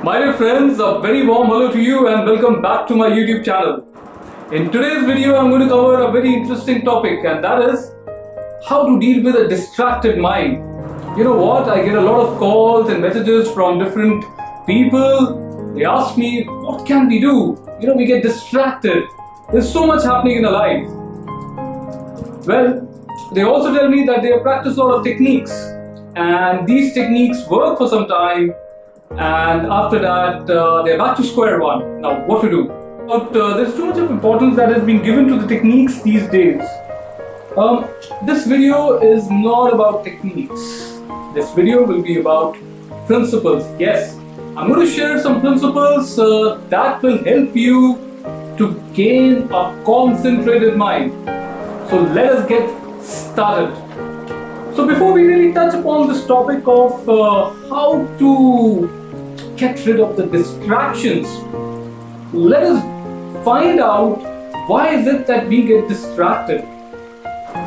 My dear friends, a very warm hello to you and welcome back to my YouTube channel. In today's video, I'm going to cover a very interesting topic, and that is how to deal with a distracted mind. You know what? I get a lot of calls and messages from different people. They ask me, what can we do? We get distracted. There's so much happening in our life. Well, they also tell me that they have practiced a lot of techniques, and these techniques work for some time, and after that they're back to square one. Now, what to do? But there's too much of importance that has been given to the techniques these days. This video is not about techniques. This video will be about principles. Yes, I'm going to share some principles that will help you to gain a concentrated mind. So let us get started. So before we really touch upon this topic of how to get rid of the distractions, let us find out why is it that we get distracted.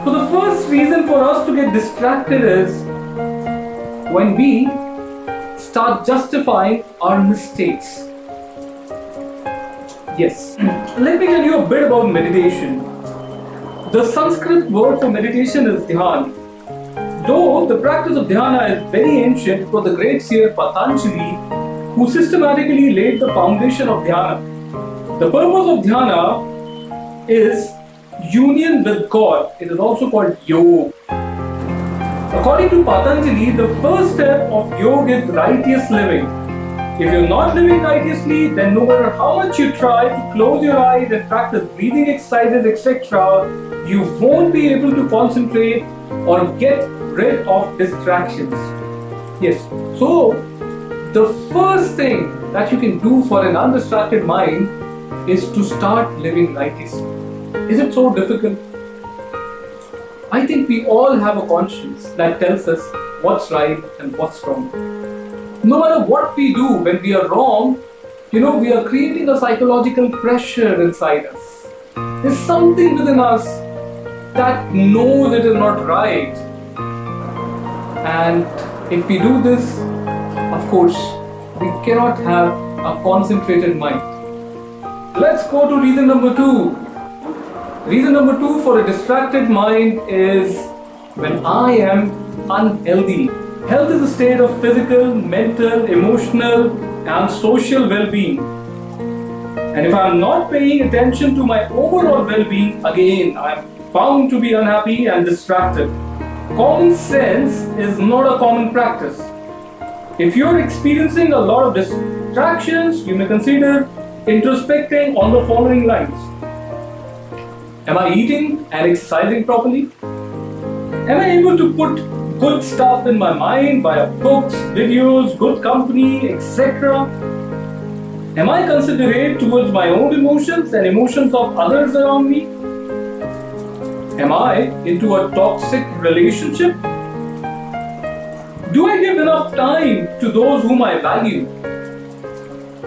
So the first reason for us to get distracted is when we start justifying our mistakes. Yes, let me tell you a bit about meditation. The Sanskrit word for meditation is dhyan. Though the practice of dhyana is very ancient, it was the great seer Patanjali who systematically laid the foundation of dhyana. The purpose of dhyana is union with God. It is also called yoga. According to Patanjali, the first step of yoga is righteous living. If you're not living righteously, then no matter how much you try to close your eyes and practice breathing exercises, etc., you won't be able to concentrate or get rid of distractions. Yes, so the first thing that you can do for an undistracted mind is to start living righteously. Is it so difficult? I think we all have a conscience that tells us what's right and what's wrong. No matter what we do when we are wrong, we are creating a psychological pressure inside us. There's something within us that knows it is not right. And if we do this, of course, we cannot have a concentrated mind. Let's go to reason number 2. Reason number 2 for a distracted mind is when I am unhealthy. Health is a state of physical, mental, emotional, and social well-being. And if I am not paying attention to my overall well-being, again, I am bound to be unhappy and distracted. Common sense is not a common practice. If you are experiencing a lot of distractions, you may consider introspecting on the following lines. Am I eating and exercising properly? Am I able to put good stuff in my mind via books, videos, good company, etc.? Am I considerate towards my own emotions and emotions of others around me? Am I into a toxic relationship? Do I give enough time to those whom I value?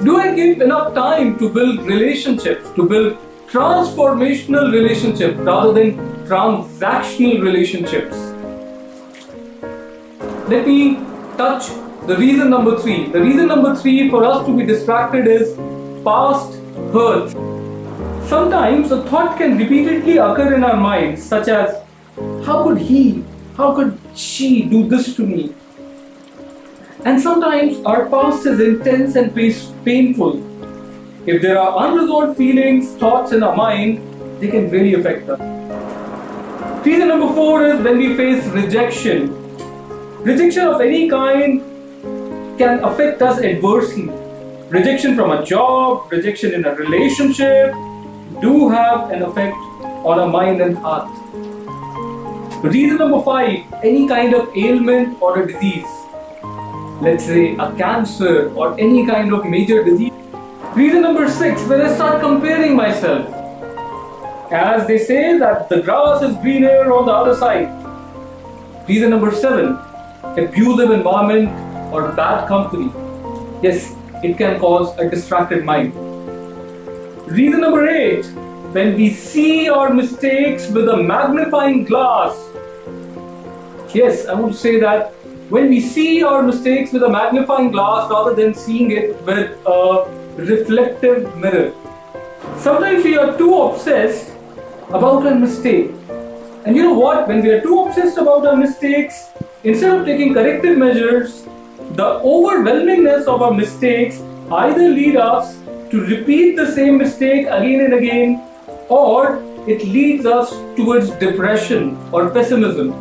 Do I give enough time to build relationships, to build transformational relationships rather than transactional relationships? Let me touch the reason number 3. The reason number 3 for us to be distracted is past hurts. Sometimes a thought can repeatedly occur in our minds, such as, how could she do this to me? And sometimes our past is intense and painful. If there are unresolved feelings, thoughts in our mind, they can really affect us. Reason number 4 is when we face rejection. Rejection of any kind can affect us adversely. Rejection from a job, rejection in a relationship do have an effect on our mind and heart. Reason number 5, any kind of ailment or a disease. Let's say a cancer or any kind of major disease. Reason number 6, when I start comparing myself. As they say that the grass is greener on the other side. Reason number 7, abusive environment or bad company. Yes, it can cause a distracted mind. Reason number 8, when we see our mistakes with a magnifying glass. Yes, I want to say that when we see our mistakes with a magnifying glass rather than seeing it with a reflective mirror. Sometimes we are too obsessed about our mistake. And you know what? When we are too obsessed about our mistakes, instead of taking corrective measures, the overwhelmingness of our mistakes either lead us to repeat the same mistake again and again, or it leads us towards depression or pessimism.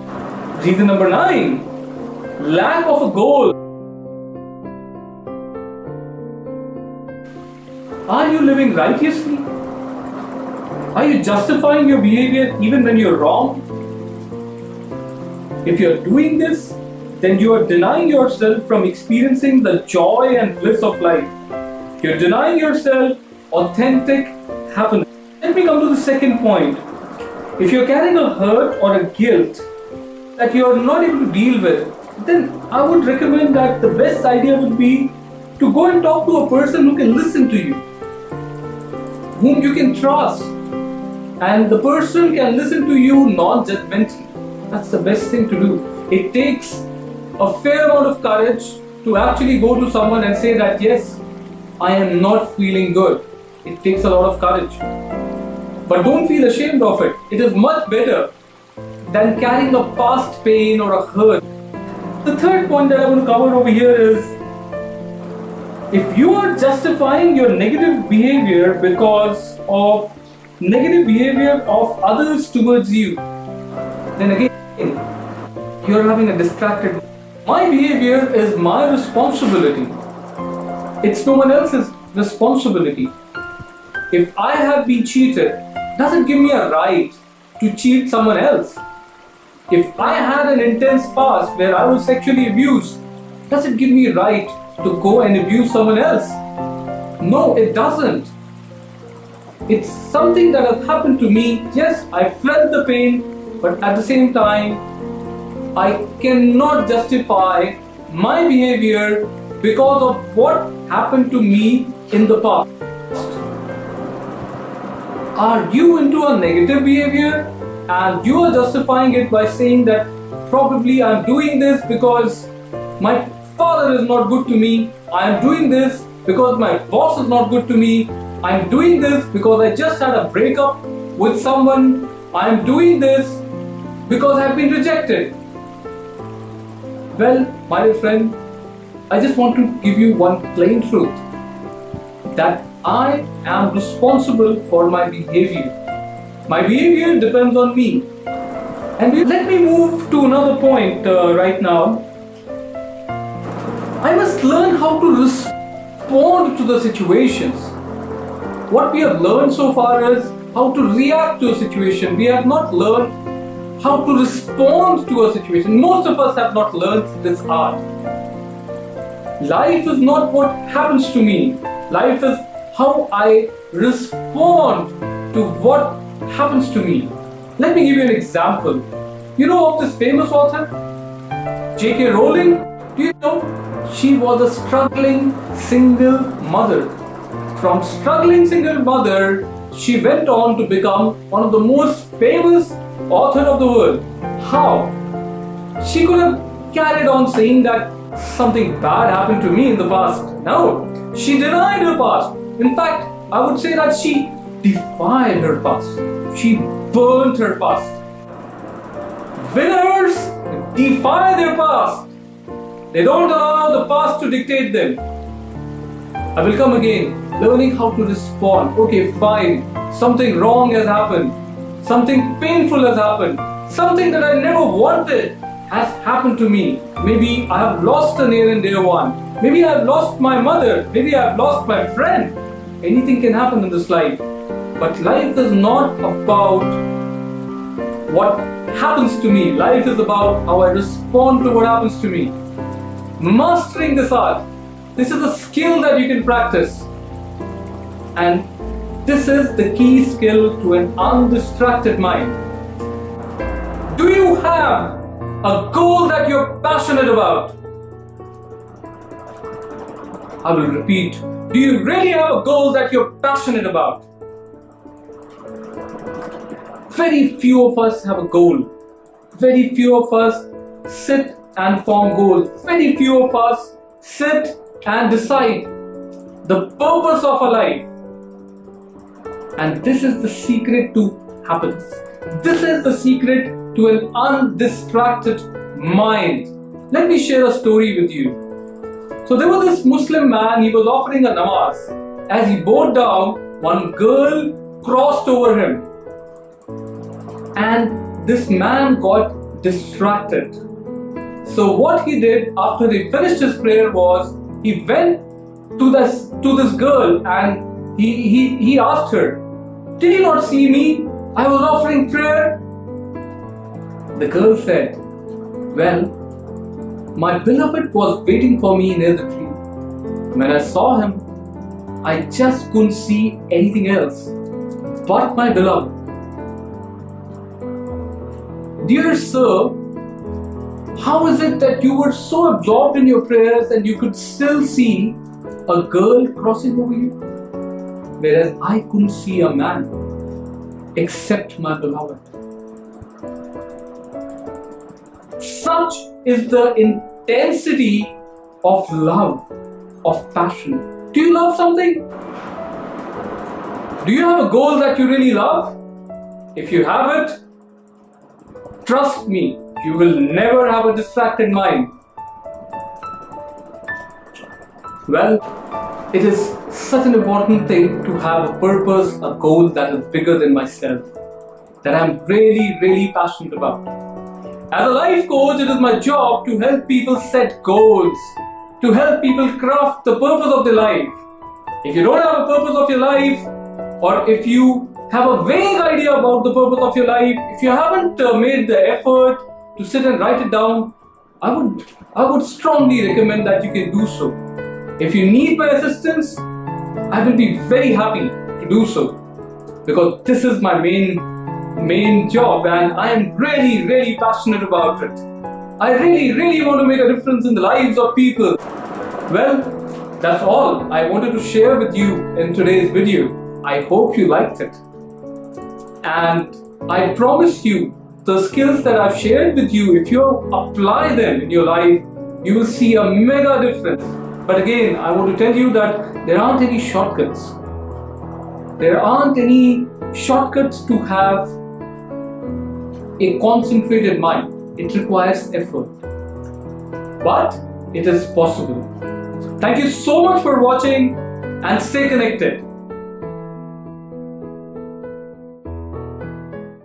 Reason number 9, lack of a goal. Are you living righteously? Are you justifying your behavior even when you're wrong? If you're doing this, then you are denying yourself from experiencing the joy and bliss of life. You're denying yourself authentic happiness. Let me come to the second point. If you're carrying a hurt or a guilt that you're not able to deal with, then I would recommend that the best idea would be to go and talk to a person who can listen to you, whom you can trust, and the person can listen to you non-judgmentally. That's the best thing to do. It takes a fair amount of courage to actually go to someone and say that, yes, I am not feeling good. It takes a lot of courage. But don't feel ashamed of it. It is much better than carrying a past pain or a hurt. The third point that I want to cover over here is, if you are justifying your negative behavior because of negative behavior of others towards you, then again, you are having a distracted mind. My behavior is my responsibility. It's no one else's responsibility. If I have been cheated, does it give me a right to cheat someone else? If I had an intense past where I was sexually abused, does it give me a right to go and abuse someone else? No, it doesn't. It's something that has happened to me. Yes, I felt the pain, but at the same time, I cannot justify my behavior because of what happened to me in the past. Are you into a negative behavior and you are justifying it by saying that probably I'm doing this because my father is not good to me, I am doing this because my boss is not good to me, I am doing this because I just had a breakup with someone, I am doing this because I have been rejected? Well, my dear friend, I just want to give you one plain truth, that I am responsible for my behavior. My behavior depends on me. And let me move to another point right now. I must learn how to respond to the situations. What we have learned so far is how to react to a situation. We have not learned how to respond to a situation. Most of us have not learned this art. Life is not what happens to me. Life is how I respond to what happens to me. Let me give you an example. You know of this famous author, J.K. Rowling? Do you know? She was a struggling single mother. From struggling single mother, she went on to become one of the most famous author of the world. How? She could have carried on saying that something bad happened to me in the past. No, she denied her past. In fact, I would say that she defied her past. She burnt her past. Winners defy their past. They don't allow the past to dictate them. I will come again, learning how to respond. Okay, fine. Something wrong has happened. Something painful has happened. Something that I never wanted has happened to me. Maybe I have lost a near and dear one. Maybe I have lost my mother. Maybe I have lost my friend. Anything can happen in this life. But life is not about what happens to me. Life is about how I respond to what happens to me. Mastering this art. This is a skill that you can practice. And this is the key skill to an undistracted mind. Do you have a goal that you're passionate about? I will repeat. Do you really have a goal that you're passionate about? Very few of us have a goal. Very few of us sit and form goals. Very few of us sit and decide the purpose of our life. And this is the secret to happiness. This is the secret to an undistracted mind. Let me share a story with you. So there was this Muslim man, he was offering a namaz. As he bowed down, one girl crossed over him. And this man got distracted. So what he did after he finished his prayer was, he went to this girl and he asked her, "Did you not see me? I was offering prayer." The girl said, "Well, my beloved was waiting for me near the tree. When I saw him, I just couldn't see anything else but my beloved." Dear sir, how is it that you were so absorbed in your prayers and you could still see a girl crossing over you, whereas I couldn't see a man except my beloved? Such is the intensity of love, of passion. Do you love something? Do you have a goal that you really love? If you have it, trust me, you will never have a distracted mind. Well, it is such an important thing to have a purpose, a goal that is bigger than myself, that I'm really, really passionate about. As a life coach, it is my job to help people set goals, to help people craft the purpose of their life. If you don't have a purpose of your life, or if you have a vague idea about the purpose of your life, if you haven't made the effort to sit and write it down, I would strongly recommend that you can do so. If you need my assistance, I will be very happy to do so, because this is my main job and I am really, really passionate about it. I really, really want to make a difference in the lives of people. Well, that's all I wanted to share with you in today's video. I hope you liked it. And I promise you, the skills that I've shared with you, if you apply them in your life, you will see a mega difference. But again, I want to tell you that there aren't any shortcuts. There aren't any shortcuts to have a concentrated mind. It requires effort. But it is possible. Thank you so much for watching and stay connected.